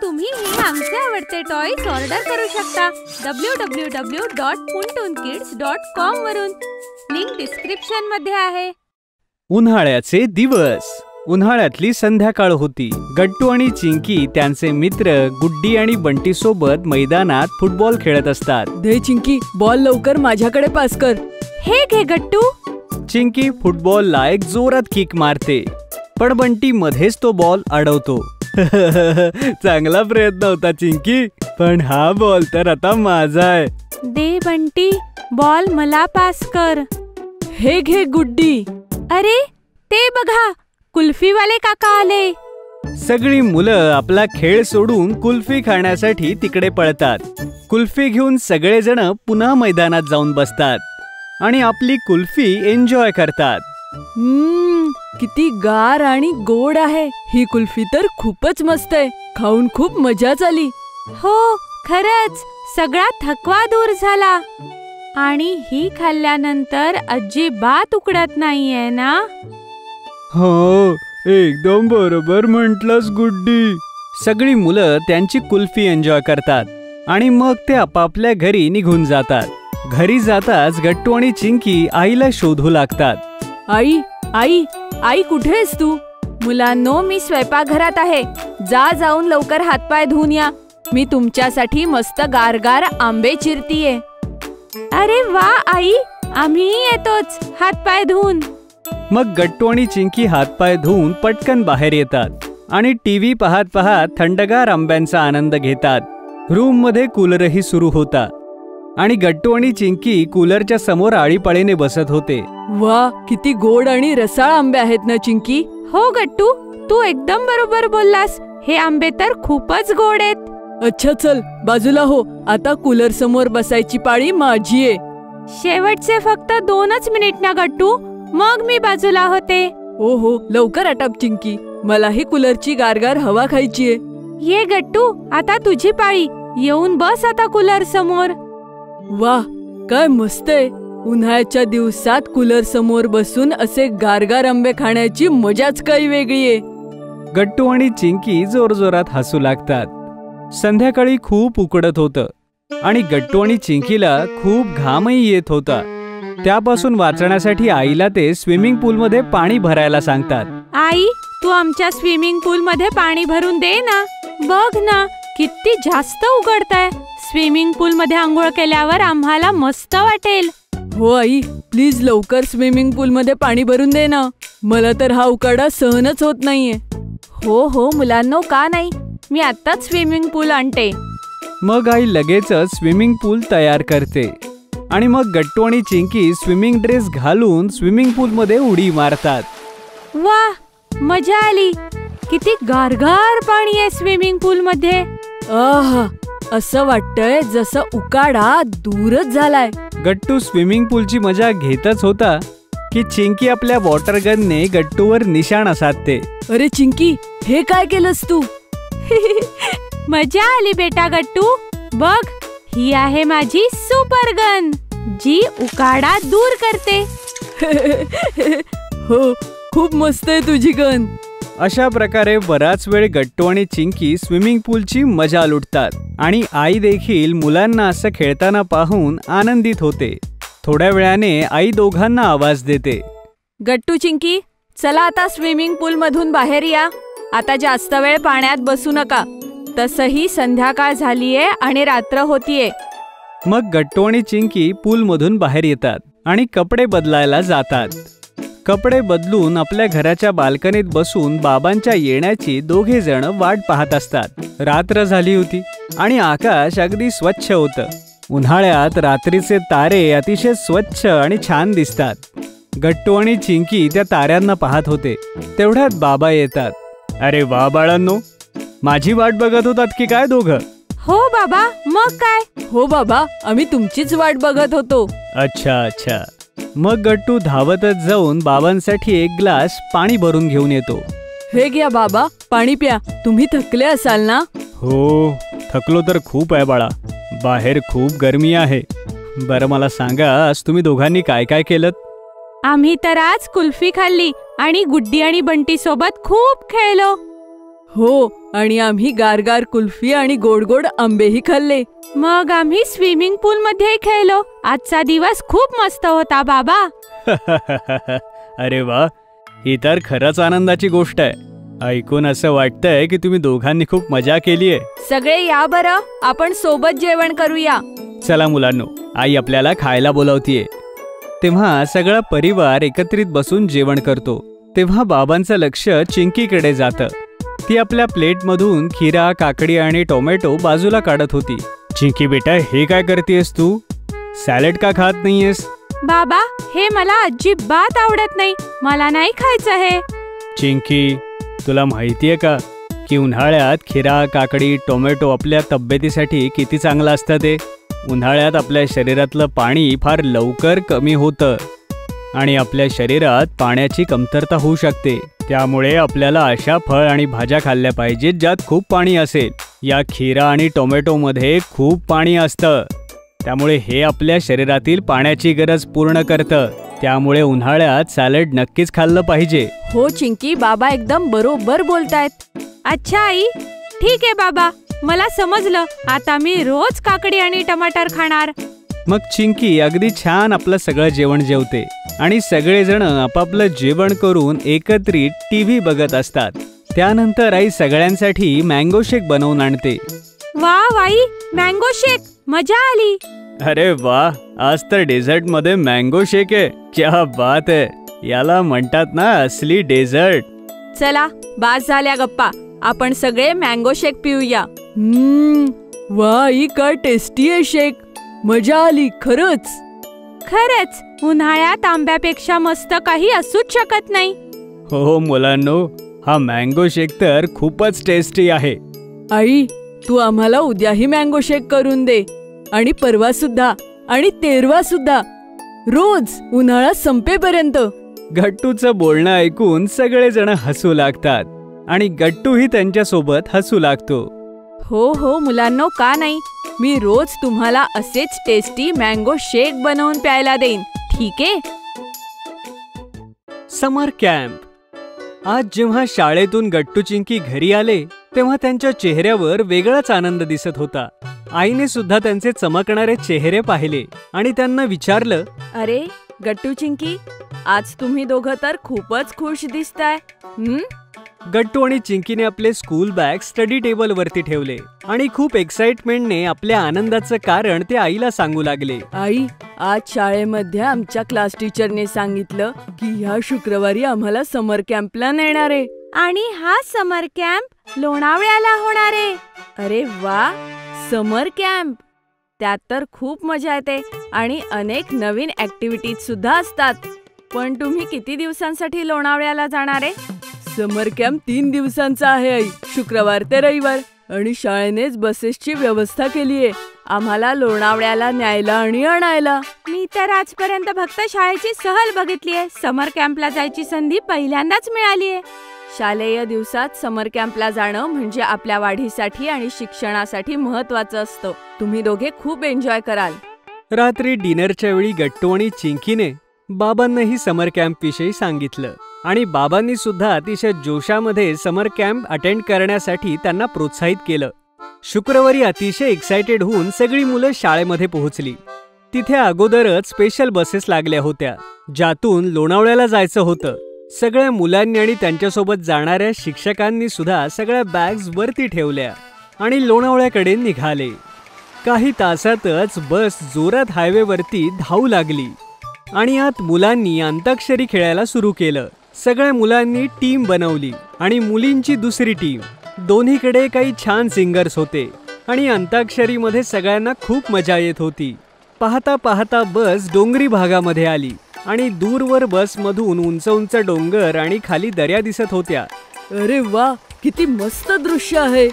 तुम्हीही आमचे आवडते टॉयज ऑर्डर करू शकता www.puntoonkids.com वरून. लिंक डिस्क्रिप्शन मध्ये आहे. उन्हाळ्याचे दिवस. उन्हाळ्यातली संध्याकाळ होती. गट्टू आणि चिंकी त्यांचे मित्र गुड्डी आणि बंटी सोबत मैदानात फुटबॉल खेळत असतात. दे चिंकी, बॉल लवकर माझ्याकडे पास कर. हे घे गट्टू. चिंकी फुटबॉलला एक जोरात किक मारते, पण बंटी मध्येच तो बॉल अडवतो. चांगला प्रयत्न होता चिंकी, पण हा बॉल तर आता माझा आहे. दे बंटी, बॉल मला पास कर. हे घे गुड्डी. अरे ते बघा, कुल्फीवाले काका आले. सगळी मुलं आपला खेळ सोडून कुल्फी खाण्यासाठी तिकडे पळतात. कुल्फी घेऊन सगळेजण पुन्हा मैदानात जाऊन बसतात आणि आपली कुल्फी एन्जॉय करतात. किती गार आणि गोड आहे. ही कुल्फी तर खूपच मस्त आहे. खाऊन खूप मजा झाली. हो खरंच, सगळा थकवा दूर झाला. आणि ही खाल्ल्यानंतर अजिबात उकडत नाहीये ना. हो, एकदम बरोबर म्हटलंस गुड्डी. सगळी मुलं त्यांची कुल्फी एन्जॉय करतात आणि मग ते आपापल्या घरी निघून जातात. घरी जाताच गट्टू आणि चिंकी आईला शोधू लागतात. आई आई आई, कुठे आहेस तू? मुलांनो, मी स्वयंपाकघरात आहे. जाऊन लवकर हातपाय धुवून या. मी तुमच्यासाठी मस्त गारगार आंबे चिरतीये. अरे वा आई, आम्हीही येतोच हातपाय धुवून. मग गट्टू आणि चिंकी हातपाय धुवून पटकन बाहेर येतात आणि टीव्ही पाहत पाहत थंडगार आंब्यांचा आनंद घेतात. रूम मध्ये कूलरही सुरू होता आणि गट्टू आणि चिंकी कूलरच्या समोर आळीपाळीने बसत होते. वा, किती गोड आणि रसाळ आंबे आहेत ना चिंकी. हो गट्टू, तू एकदम बरोबर बोललास. हे आंबे तर खूपच गोड आहेत. अच्छा, चल बाजूला हो. आता कूलर समोर बसायची पाळी माझी आहे. शेवटचे फक्त 2च मिनिट ना गट्टू, मग मी बाजूला होते. हो, लवकर आटप चिंकी. मलाही कूलरची गारगार हवा खायची आहे. ये गट्टू, आता तुझी पाळी. येऊन बस आता कूलर समोर. वाह, काय मस्त आहे. उन्हाळ्याच्या दिवसात कूलर समोर बसून असे गारगार आंबे खाण्याची मजाच काही वेगळी आहे. गट्टू आणि चिंकी जोरजोरात हसू लागतात. संध्याकाळी खूप उकडत होतं आणि गट्टू आणि चिंकीला खूप घामही येत होता. त्यापासून वाचण्यासाठी आईला ते स्विमिंग पूल मध्ये पाणी भरायला सांगतात. आई, तू आमच्या स्विमिंग पूल मध्ये पाणी भरून दे ना. बघ ना, किती जास्त उघडतंय. स्विमिंग पूल मध्ये आंघोळ केल्यावर आम्हाला मस्त वाटेल. हो आई, प्लीज लवकर स्विमिंग पूल मध्ये पाणी भरून दे ना. मला तर हा उकाडा सहनच होत नाहीये. हो मुलांनो, का नाही, मी आत्ताच स्विमिंग पूल आणते. मग आई लगेचच स्विमिंग पूल तयार करते आणि मग गट्टू आणि चिंकी स्विमिंग ड्रेस घालून स्विमिंग पूल मध्ये उडी मारतात. वा, मजा आली. किती गारगार पाणी आहे स्विमिंग पूल मध्ये. आहा, असं वाटतंय जसं उकाडा दूरच झालाय. गट्टू स्विमिंग पूलची मजा घेतच होता की चिंकी आपल्या वॉटर गनने गट्टूवर निशाणा साधते. अरे चिंकी, हे काय केलंस तू? मजा आली बेटा गट्टू. बघ, ही आहे माझी सुपर गन, जी उकाडा दूर करते. हो, खूप मस्त आहे तुझी गन. अशा प्रकारे बराच वेळ गट्टू आणि चिंकी स्विमिंग पूलची मजा लुटतात आणि आई देखील मुलांना असं खेळताना पाहून आनंदित होते. थोड्या वेळाने आई दोघांना आवाज देते. गट्टू, चिंकी, चला आता स्विमिंग पूल मधून बाहेर या. आता जास्त वेळ पाण्यात बसू नका. तसही संध्याकाळ झालीये आणि रात्र होतीये. मग गट्टू आणि चिंकी पूल मधून बाहेर येतात आणि कपडे बदलायला जातात. कपडे बदलून आपल्या घराच्या बाल्कनीत बसून बाबांच्या येण्याची दोघे जण वाट पाहत असतात. रात्र झाली होती आणि आकाश अगदी स्वच्छ होतं. उन्हाळ्यात रात्रीचे तारे अतिशय स्वच्छ आणि छान दिसतात. गट्टू आणि चिंकी त्या ताऱ्यांना पाहत होते. तेवढ्यात बाबा येतात. अरे वा बाळांनो, माझी वाट बघत होतात की काय दोघं? हो बाबा, मग काय? हो बाबा, आम्ही तुमचीच वाट बघत होतो. अच्छा. मग गट्टू धावतच जाऊन बाबांसाठी एक ग्लास पाणी भरून घेऊन येतो. हे घ्या बाबा, पाणी प्या. तुम्ही थकले असाल ना? हो, थकलो तर खूप आहे बाळा. बाहेर खूप गरमी आहे. बरं मला सांगा, आज तुम्ही दोघांनी काय काय केलं? आम्ही तर आज कुल्फी खाल्ली आणि गुड्डी आणि बंटी सोबत खूप खेळलो. हो, आणि आम्ही गारगार कुल्फी आणि गोड गोड आंबेही खाल्ले. मग आम्ही स्विमिंग पूल मध्ये खेळलो. आजचा दिवस खूप मस्त होता बाबा. अरे वा, ही तर खरंच आनंदाची गोष्ट आहे. ऐकून असं वाटतंय की तुम्ही दोघांनी खूप मजा केलीये. सगळे या बरं, आपण सोबत जेवण करूया. चला मुलांनो, आई आपल्याला खायला बोलावतीये. तेव्हा सगळा परिवार एकत्रित बसून जेवण करतो. तेव्हा बाबांचं लक्ष चिंकीकडे जातं. ती आपल्या प्लेटमधून खीरा, काकडी आणि टोमॅटो बाजूला काढत होती. चिंकी बेटा, हे काय करतेस तू? सॅलड का खात नाहीयेस? बाबा, हे मला अजिबात आवडत नाही. मला नाही खायचं हे. चिंकी, तुला माहितीये का की उन्हाळ्यात खीरा, काकडी, टोमॅटो आपल्या तब्येतीसाठी किती चांगलं असतं ते? उन्हाळ्यात आपल्या शरीरातलं पाणी फार लवकर कमी होतं आणि आपल्या शरीरात पाण्याची कमतरता होऊ शकते. त्यामुळे आपल्याला अशा फळ आणि भाज्या खाल्ल्या पाहिजेत ज्यात खूप पाणी असेल. या खीरा आणि टोमॅटोमध्ये खूप पाणी असतं, त्यामुळे हे आपल्या शरीरातील पाण्याची गरज पूर्ण करतं. त्यामुळे उन्हाळ्यात सॅलड नक्कीच खाल्लं पाहिजे. हो चिंकी, बाबा एकदम बरोबर बोलतायत. अच्छा आई, ठीक आहे बाबा, मला समजलं. आता मी रोज काकडी आणि टमाटर खाणार. मग चिंकी अगदी छान आपलं सगळं जेवण जेवते आणि सगळेजण आपापलं जेवण करून एकत्रित टीव्ही बघत असतात. त्यानंतर आई सगळ्यांसाठी मँगो शेक बनवून आणते. वा वाई, मँगो शेक, मजा आली. अरे वा, आज तर डेझर्ट मध्ये मँगो शेक आहे. क्या बात आहे, याला म्हणतात ना असली डेझर्ट. चला, बास झाल्या गप्पा, आपण सगळे मँगो शेक पिऊया. वा, ही काय टेस्टी आहे शेक. मजा आली खरंच. खरंच, उन्हाळ्यात आंब्यापेक्षा मस्त काही असूच शकत नाही. हो मुलांनो, हा मँगो शेक तर खूपच टेस्टी आहे. आई, तू आम्हाला उद्याही मँगो शेक करून दे, आणि परवा सुद्धा, आणि तेरवा सुद्धा, रोज उन्हाळा संपेपर्यंत. गट्टूचं बोलणं ऐकून सगळेजण हसू लागतात आणि गट्टूही त्यांच्यासोबत हसू लागतो. हो हो मुलांनो, का नाही, मी रोज तुम्हाला असेच टेस्टी मँगो शेक बनवून प्यायला देईन, ठीक आहे? समर कॅम्प. आज जेव्हा शाळेतून गट्टू चिंकी घरी आले तेव्हा त्यांच्या चेहऱ्यावर वेगळाच आनंद दिसत होता. आईने सुद्धा त्यांचे चमकणारे चेहरे पाहिले आणि त्यांना विचारलं, अरे गट्टू चिंकी, आज तुम्ही दोघं तर खूपच खुश दिसताय. गट्टू आणि चिंकीने आपले स्कूल बॅग स्टडी टेबल वरती ठेवले आणि खूप एक्साइटमेंटने आपल्या आनंदाचं कारण ते आईला सांगू लागले. आई, आज शाळेमध्ये आमच्या क्लास टीचरने सांगितलं की ह्या शुक्रवारी आम्हाला समर कॅम्पला नेणार आहे. आणि हा समर कॅम्प लोणावळ्याला होणार आहे. अरे वा, समर कॅम्प, त्यात तर खूप मजा येते आणि अनेक नवीन ऍक्टिव्हिटीज सुद्धा असतात. पण तुम्ही किती दिवसांसाठी लोणावळ्याला जाणार आहे? समर कॅम्प 3 दिवसांचा आहे आई, शुक्रवार ते रविवार, आणि शाळेनेच बसेसची व्यवस्था केलीये आम्हाला लोणावळ्याला न्यायला आणि आणायला. मी तर आजपर्यंत फक्त शाळेची सहल बघितलीये. समर कॅम्पला जायची संधी पहिल्यांदाच मिळालीये. शालेय दिवसात समर कॅम्पला जाणं म्हणजे आपल्या वाढीसाठी आणि शिक्षणासाठी महत्वाचं असतं. तुम्ही दोघे खूप एन्जॉय कराल. रात्री डिनरच्या वेळी गट्टू आणि चिंकीने बाबांनाही समर कॅम्प विषयी सांगितलं आणि बाबांनी सुद्धा अतिशय जोशामध्ये समर कॅम्प अटेंड करण्यासाठी त्यांना प्रोत्साहित केलं. शुक्रवारी अतिशय एक्साइटेड होऊन सगळी मुलं शाळेमध्ये पोहोचली. तिथे अगोदरच स्पेशल बसेस लागल्या होत्या ज्यातून लोणावळ्याला जायचं होतं. सगळ्या मुलांनी आणि त्यांच्यासोबत जाणाऱ्या शिक्षकांनी सुद्धा सगळ्या बॅग्स वरती ठेवल्या आणि लोणावळ्याकडे निघाले. काही तासातच बस जोरात हायवेवरती धावू लागली आणि आत मुलांनी अंताक्षरी खेळायला सुरू केलं. सगळ्या मुलांनी टीम बनवली आणि मुलींची दुसरी टीम. दोन्हीकडे काही छान सिंगर्स होते आणि अंताक्षरीमध्ये सगळ्यांना खूप मजा येत होती. पाहता पाहता बस डोंगरी भागामध्ये आली आणि दूरवर बसमधून उंच उंच डोंगर आणि खाली दऱ्या दिसत होत्या. अरे वा, किती मस्त दृश्य आहे.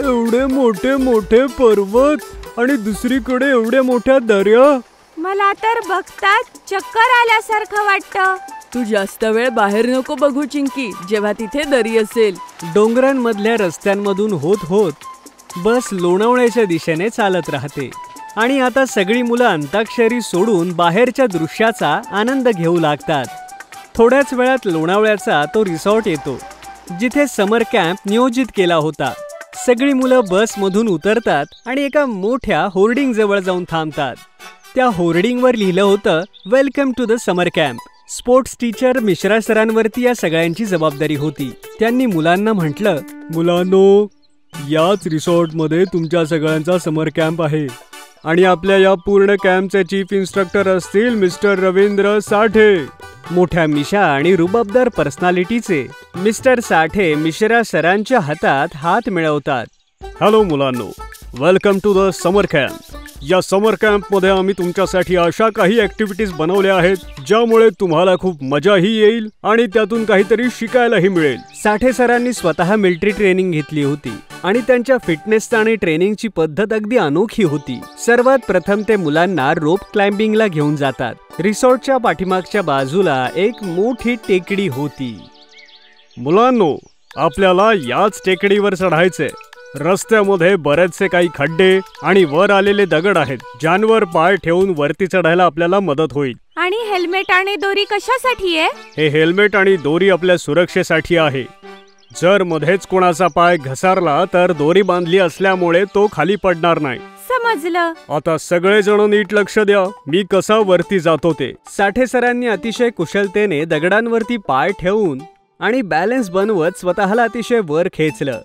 एवढे मोठे मोठे पर्वत आणि दुसरीकडे एवढ्या मोठ्या दर्या. मला तर बघताच चक्कर आल्यासारखं वाटतं. तू जास्त वेळ बाहेर नको बघू चिंकी, जेव्हा तिथे दरी असेल. डोंगरांमधल्या रस्त्यांमधून होत होत बस लोणावळ्याच्या दिशेने चालत राहते आणि आता सगळी मुलं अंताक्षरी सोडून बाहेरच्या दृश्याचा आनंद घेऊ लागतात. थोड्याच वेळात लोणावळ्याचा तो रिसॉर्ट येतो जिथे समर कॅम्प नियोजित केला होता. सगळी मुलं बसमधून उतरतात आणि एका मोठ्या होर्डिंग जवळ जाऊन थांबतात. त्या होर्डिंगवर लिहिलं होतं, welcome to the summer camp. Sports teacher Mishra सरांवरती या सगळ्यांची जबाबदारी होती. त्यांनी मुलांना म्हटलं, मुलांनो, याच रिसॉर्टमध्ये तुमच्या सगळ्यांचा समर कॅम्प आहे आणि आपल्या या पूर्ण कॅम्पचे चीफ इन्स्ट्रक्टर असतील मिस्टर रवींद्र साठे. मोठ्या मिशा आणि रुबाबदार पर्सनॅलिटीचे मिस्टर साठे मिश्रा सरांच्या हातात हात मिळवतात. हॅलो मुलांनो, welcome to the summer camp. या समर कॅम्पमध्ये आम्ही तुमच्यासाठी अशा काही ऍक्टिव्हिटीज बनवल्या आहेत ज्यामुळे तुम्हाला खूप मजाही येईल आणि त्यातून काहीतरी शिकायलाही मिळेल. साठे सरांनी स्वतः मिलिटरी ट्रेनिंग घेतली होती आणि त्यांच्या फिटनेस आणि ट्रेनिंगची पद्धत अगदी अनोखी होती. सर्वात प्रथम ते मुलांना रोप क्लाइम्बिंगला घेऊन जातात. रिसॉर्टच्या पाठीमागच्या बाजूला एक मोठी टेकडी होती. मुलांनो, आपल्याला याच टेकडीवर चढायचे. रस्त्यामध्ये बरेचसे काही खड्डे आणि वर आलेले दगड आहेत, ज्यांवर पाय ठेवून वरती चढायला आपल्याला मदत होईल. आणि हेल्मेट आणि दोरी कशासाठी आहे? हे हेल्मेट आणि दोरी आपल्या सुरक्षेसाठी आहे. जर मध्येच कोणाचा पाय घसरला तर दोरी बांधली असल्यामुळे तो खाली पडणार नाही. समजलं. आता सगळेजण नीट लक्ष द्या, मी कसा वरती जातो ते. साठे सरांनी अतिशय कुशलतेने दगडांवरती पाय ठेवून आणि बॅलन्स बनवत स्वतःला अतिशय वर खेचलं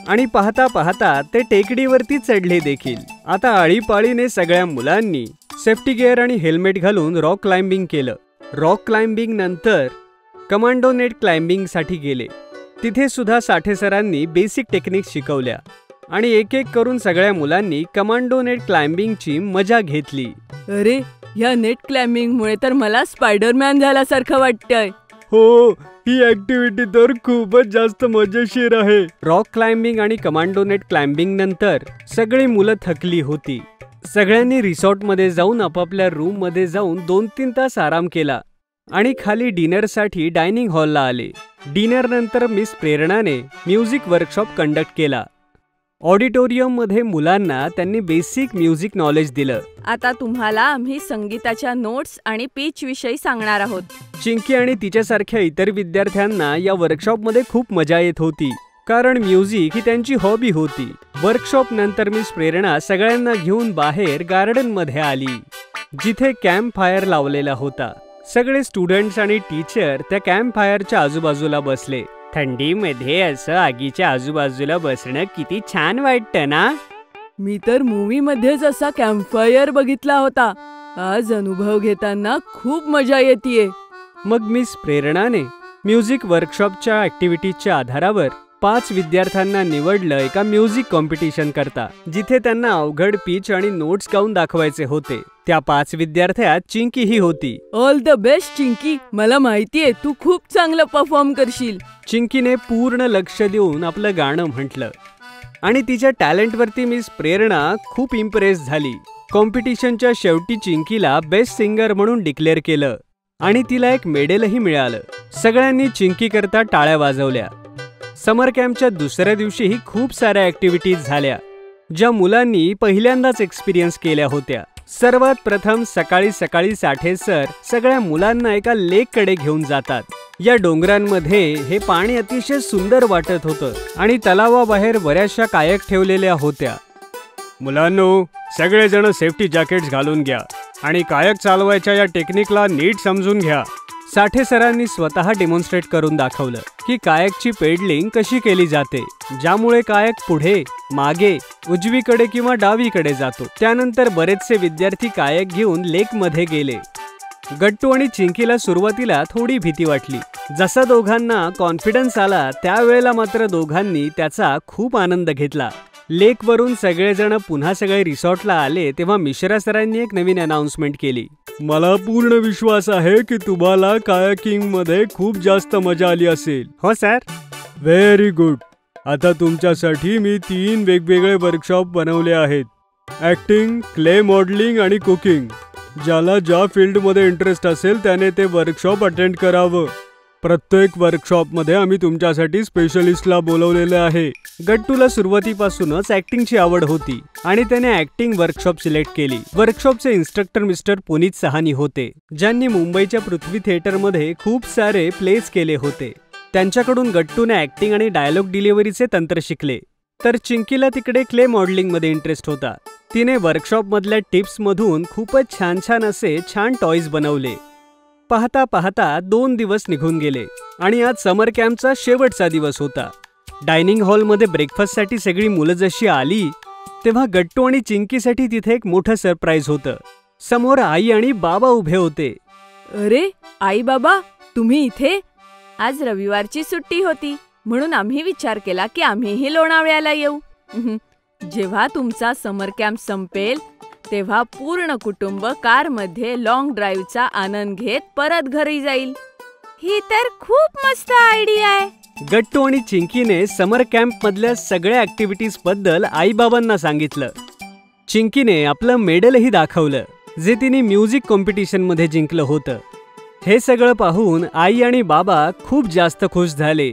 आणि पाहता पाहता ते टेकडीवरती चढले देखील. आता आळीपाळीने सगळ्या मुलांनी सेफ्टी गिअर आणि हेल्मेट घालून रॉक क्लाइम्बिंग केलं. रॉक क्लाइम्बिंग नंतर कमांडो नेट क्लाइम्बिंग साठी गेले. तिथे सुद्धा साठे सरांनी बेसिक टेक्निक शिकवल्या आणि एक एक करून सगळ्या मुलांनी कमांडो नेट क्लाइम्बिंगची मजा घेतली. अरे, या नेट क्लाइम्बिंग मुळे तर मला स्पायडरमॅन झाल्यासारखं वाटतंय. हो, ही ऍक्टिव्हिटी तर खूपच जास्त मजेशीर आहे. रॉक क्लाइम्बिंग आणि कमांडो नेट क्लाइम्बिंग नंतर सगळी मुलं थकली होती. सगळ्यांनी रिसॉर्टमध्ये जाऊन आपापल्या रूम मध्ये जाऊन 2-3 तास आराम केला आणि खाली डिनरसाठी डायनिंग हॉलला आले. डिनर नंतर मिस प्रेरणाने म्युझिक वर्कशॉप कंडक्ट केला. ऑडिटोरियम मध्ये मुलांना त्यांनी बेसिक म्युझिक नॉलेज दिलं. आता तुम्हाला आम्ही संगीताच्या नोट्स आणि पिच विषयी सांगणार आहोत. चिंकी आणि तिच्यासारख्या इतर विद्यार्थ्यांना या वर्कशॉपमध्ये खूप मजा येत होती, कारण म्युझिक ही त्यांची हॉबी होती. वर्कशॉप नंतर मिस प्रेरणा सगळ्यांना घेऊन बाहेर गार्डन मध्ये आली, जिथे कॅम्प फायर लावलेला होता. सगळे स्टुडंट्स आणि टीचर त्या कॅम्प फायरच्या आजूबाजूला बसले. थंडीमध्ये असं आगीच्या आजूबाजूला बसणं किती छान वाटतं ना. मी तर मूवी मध्येच असा कॅम्पफायर बघितला होता. आज अनुभव घेताना खूप मजा येतेय. मग मिस प्रेरणाने म्युझिक वर्कशॉपच्या ऍक्टिव्हिटीजच्या आधारावर 5 विद्यार्थ्यांना निवडलं एका म्युझिक कॉम्पिटिशन करता, जिथे त्यांना अवघड पिच आणि नोट्स गाऊन दाखवायचे होते. त्या 5 विद्यार्थ्यात चिंकी ही होती. ऑल द बेस्ट चिंकी, मला माहितीये तू खूप चांगलं परफॉर्म करशील. चिंकीने पूर्ण लक्ष देऊन आपलं गाणं म्हटलं आणि तिच्या टॅलेंटवरती मिस प्रेरणा खूप इम्प्रेस झाली. कॉम्पिटिशनच्या शेवटी चिंकीला बेस्ट सिंगर म्हणून डिक्लेअर केलं आणि तिला एक मेडलही मिळालं. सगळ्यांनी चिंकी करता टाळ्या वाजवल्या. समर कॅम्पच्या दुसऱ्या दिवशीही खूप साऱ्या ऍक्टिव्हिटीज झाल्या, ज्या मुलांनी पहिल्यांदाच एक्सपिरियन्स केल्या होत्या. सर्वात प्रथम सकाळी सकाळी साठे सर सगळ्या मुलांना एका लेक कडे घेऊन जातात. या डोंगरांमध्ये हे पाणी अतिशय सुंदर वाटत होतं आणि तलावाबाहेर बऱ्याचशा कायक ठेवलेल्या होत्या. मुलांनो, सगळेजण सेफ्टी जॅकेट्स घालून घ्या आणि कायक चालवायच्या या टेक्निकला नीट समजून घ्या. साठे सरांनी स्वतः डेमॉन्स्ट्रेट करून दाखवलं की कायकची पेडलिंग कशी केली जाते, ज्यामुळे कायक पुढे, मागे, उजवीकडे किंवा डावीकडे जातो. त्यानंतर बरेचसे विद्यार्थी कायक घेऊन लेक मध्ये गेले. गट्टू आणि चिंकीला सुरुवातीला थोडी भीती वाटली. जसा दोघांना कॉन्फिडन्स आला त्यावेळेला मात्र दोघांनी त्याचा खूप आनंद घेतला. लेक वरून सगळेजण पुन्हा सगळे रिसॉर्टला आले तेव्हा मिश्रा सरांनी एक नवीन अनाउन्समेंट केली. मला पूर्ण विश्वास आहे की तुम्हाला कायाकिंग मध्ये खूप जास्त मजा आली असेल. हो सर. Very good. आता तुमच्यासाठी मी 3 वेगवेगळे वर्कशॉप बनवले आहेत. ऍक्टिंग, क्ले मॉडेलिंग आणि कुकिंग. ज्याला ज्या फील्डमध्ये इंटरेस्ट असेल त्याने ते वर्कशॉप अटेंड करावं. प्रत्येक वर्कशॉपमध्ये आम्ही तुमच्यासाठी स्पेशलिस्टला बोलवलेले आहे. गट्टूला सुरुवातीपासूनच ऍक्टिंगची आवड होती आणि त्याने ऍक्टिंग वर्कशॉप सिलेक्ट केली. वर्कशॉपचे इन्स्ट्रक्टर मिस्टर पुनीत सहानी होते, ज्यांनी मुंबईच्या पृथ्वी थिएटरमध्ये खूप सारे प्लेस केले होते. त्यांच्याकडून गट्टूने ऍक्टिंग आणि डायलॉग डिलिव्हरीचे तंत्र शिकले. तर चिंकीला तिकडे क्ले मॉडेलिंगमध्ये इंटरेस्ट होता. तिने वर्कशॉपमधल्या टिप्समधून खूपच छान छान असे छान टॉयज बनवले. पाहता पाहता 2 दिवस निघून गेले आणि आज समर कॅम्पचा शेवटचा दिवस होता. डायनिंग हॉलमध्ये ब्रेकफास्टसाठी सगळी मुलं जशी आली तेव्हा गट्टू आणि चिंकीसाठी तिथे एक मोठं सरप्राईज होतं. समोर आई आणि बाबा उभे होते. अरे आई बाबा, तुम्ही इथे? आज रविवारची सुट्टी होती म्हणून आम्ही विचार केला की आम्हीही लोणावळ्याला येऊ. जेव्हा तुमचा समर कॅम्प संपेल तेव्हा पूर्ण कुटुंब कारमध्ये लॉंग ड्राईव्हचा आनंद घेत परत घरी जाईल. ही तर खूप मस्त आयडिया आहे. गट्टू आणि चिंकीने समर कॅम्प मधल्या सगळ्या ऍक्टिव्हिटीज बद्दल आई बाबांना सांगितलं. चिंकीने आपलं मेडलही दाखवलं जे तिने म्युझिक कॉम्पिटिशन मध्ये जिंकलं होतं. हे सगळं पाहून आई आणि बाबा खूप जास्त खुश झाले.